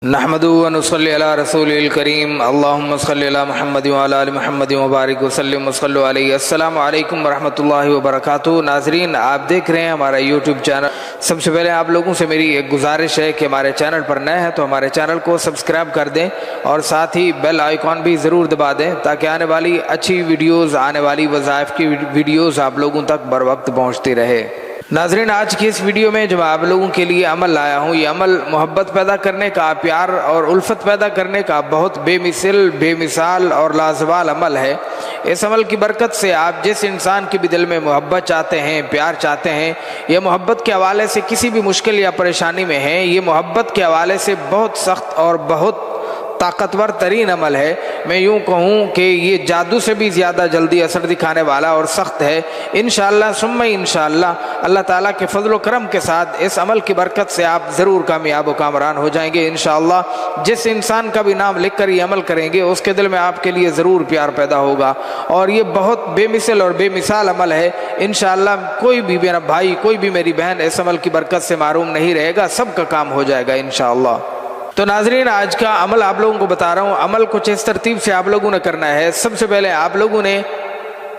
نحمدہ و نصلی علی رسول الکریم اللہم صلی علی محمد وعلی آل محمد وبارک وسلم وصلو علیہ۔ السلام علیکم ورحمۃ اللہ وبرکاتہ۔ ناظرین، آپ دیکھ رہے ہیں ہمارا یوٹیوب چینل۔ سب سے پہلے آپ لوگوں سے میری ایک گزارش ہے کہ ہمارے چینل پر نئے ہیں تو ہمارے چینل کو سبسکرائب کر دیں اور ساتھ ہی بیل آئیکن بھی ضرور دبا دیں تاکہ آنے والی اچھی ویڈیوز، آنے والی وظائف کی ویڈیوز آپ لوگوں تک بر وقت پہنچتی رہے۔ ناظرین، آج کی اس ویڈیو میں جو میں آپ لوگوں کے لیے عمل لایا ہوں، یہ عمل محبت پیدا کرنے کا، پیار اور الفت پیدا کرنے کا بہت بے مثال اور لازوال عمل ہے۔ اس عمل کی برکت سے آپ جس انسان کے بھی دل میں محبت چاہتے ہیں، پیار چاہتے ہیں، یہ محبت کے حوالے سے کسی بھی مشکل یا پریشانی میں ہیں، یہ محبت کے حوالے سے بہت سخت اور بہت طاقتور ترین عمل ہے۔ میں یوں کہوں کہ یہ جادو سے بھی زیادہ جلدی اثر دکھانے والا اور سخت ہے۔ انشاءاللہ ثم انشاءاللہ اللہ تعالیٰ کے فضل و کرم کے ساتھ اس عمل کی برکت سے آپ ضرور کامیاب و کامران ہو جائیں گے انشاءاللہ۔ جس انسان کا بھی نام لکھ کر یہ عمل کریں گے اس کے دل میں آپ کے لیے ضرور پیار پیدا ہوگا، اور یہ بہت بے مثل اور بے مثال عمل ہے۔ انشاءاللہ کوئی بھی میرا بھائی، کوئی بھی میری بہن اس عمل کی برکت سے محروم نہیں رہے گا، سب کا کام ہو جائے گا انشاءاللہ۔ تو ناظرین، آج کا عمل آپ لوگوں کو بتا رہا ہوں۔ عمل کچھ اس ترتیب سے آپ لوگوں نے کرنا ہے۔ سب سے پہلے آپ لوگوں نے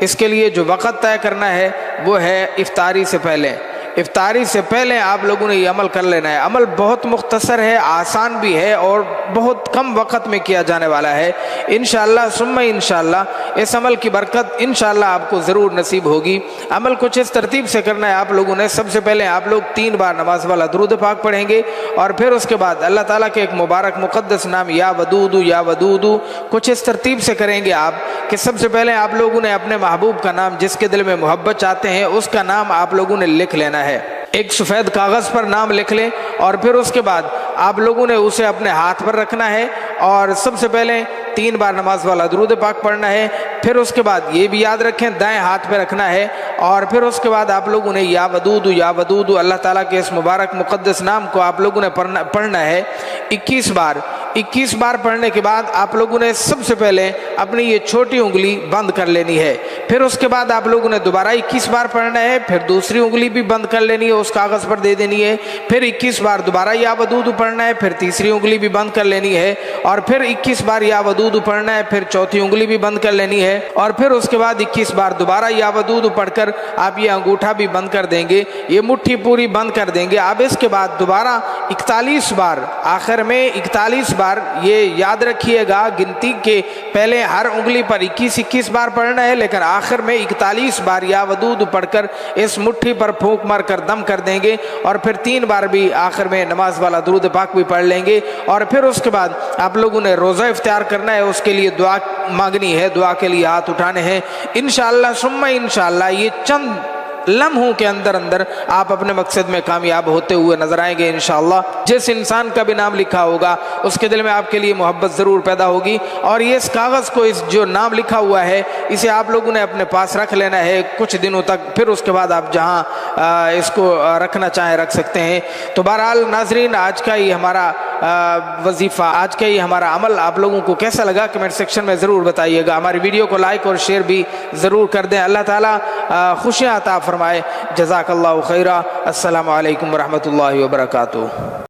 اس کے لیے جو وقت طے کرنا ہے وہ ہے افطاری سے پہلے۔ افطاری سے پہلے آپ لوگوں نے یہ عمل کر لینا ہے۔ عمل بہت مختصر ہے، آسان بھی ہے اور بہت کم وقت میں کیا جانے والا ہے۔ انشاءاللہ ثم انشاءاللہ اس عمل کی برکت انشاءاللہ آپ کو ضرور نصیب ہوگی۔ عمل کچھ اس ترتیب سے کرنا ہے آپ لوگوں نے۔ سب سے پہلے آپ لوگ 3 بار نماز والا درود پاک پڑھیں گے، اور پھر اس کے بعد اللہ تعالیٰ کے ایک مبارک مقدس نام یا ودود یا ودود کچھ اس ترتیب سے کریں گے آپ کہ سب سے پہلے آپ لوگوں نے اپنے محبوب کا نام، جس کے دل میں محبت چاہتے ہیں، اس کا نام آپ لوگوں نے لکھ لینا ہے۔ ایک سفید کاغذ پر نام لکھ لیں، اور پھر اس کے بعد آپ لوگوں نے اسے اپنے ہاتھ پر رکھنا ہے، اور سب سے پہلے 3 بار نماز والا درود پاک پڑھنا ہے۔ پھر اس کے بعد یہ بھی یاد رکھیں دائیں ہاتھ پہ رکھنا ہے، اور پھر اس کے بعد آپ لوگوں نے یا ودود اللہ تعالیٰ کے اس مبارک مقدس نام کو آپ لوگوں نے پڑھنا ہے 21 بار۔ 21 بار پڑھنے کے بعد آپ لوگوں نے سب سے پہلے اپنی یہ چھوٹی انگلی بند کر لینی ہے۔ پھر اس کے بعد آپ لوگوں نے دوبارہ 21 بار پڑھنا ہے، پھر دوسری انگلی بھی بند کر لینی ہے، اس کاغذ پر دے دینی ہے۔ پھر 21 بار دوبارہ یا ودود پڑھنا ہے، پھر تیسری انگلی بھی بند کر لینی ہے، اور پھر 21 بار یا ودود پڑھنا ہے، پھر چوتھی انگلی بھی بند کر لینی ہے، اور پھر اس کے بعد 21 بار دوبارہ یا ودود پڑھ کر آپ یہ انگوٹھا بھی بند کر دیں گے، یہ مٹھی پوری بند کر دیں گے۔ اب اس کے بعد دوبارہ 41 بار، آخر میں 41 بار، یہ یاد رکھیے گا گنتی کے پہلے ہر انگلی پر 21 بار پڑھنا ہے، لیکن آخر میں 41 بار یا ودود پڑھ کر اس مٹھی پر پھونک مار کر دم کر دیں گے، اور پھر 3 بار بھی آخر میں نماز والا درود پاک بھی پڑھ لیں گے، اور پھر اس کے بعد آپ لوگوں نے روزہ اختیار کرنا ہے، اس کے لیے دعا مانگنی ہے، دعا کے لیے ہاتھ اٹھانے ہیں۔ انشاءاللہ ثم انشاءاللہ یہ چند لمحوں کے اندر آپ اپنے مقصد میں کامیاب ہوتے ہوئے نظر آئیں گے انشاءاللہ۔ جس انسان کا بھی نام لکھا ہوگا اس کے دل میں آپ کے لیے محبت ضرور پیدا ہوگی، اور یہ اس کاغذ کو، اس جو نام لکھا ہوا ہے، اسے آپ لوگوں نے اپنے پاس رکھ لینا ہے کچھ دنوں تک، پھر اس کے بعد آپ جہاں اس کو رکھنا چاہیں رکھ سکتے ہیں۔ تو بہرحال ناظرین، آج کا یہ ہمارا وظیفہ، آج کا یہ ہمارا عمل آپ لوگوں کو کیسا لگا کمنٹ سیکشن میں ضرور بتائیے گا۔ ہماری ویڈیو کو لائک اور شیئر بھی ضرور کر دیں۔ اللہ تعالیٰ خوشیاں عطا فرمائے۔ جزاک اللہ خیرہ۔ السلام علیکم ورحمۃ اللہ وبرکاتہ۔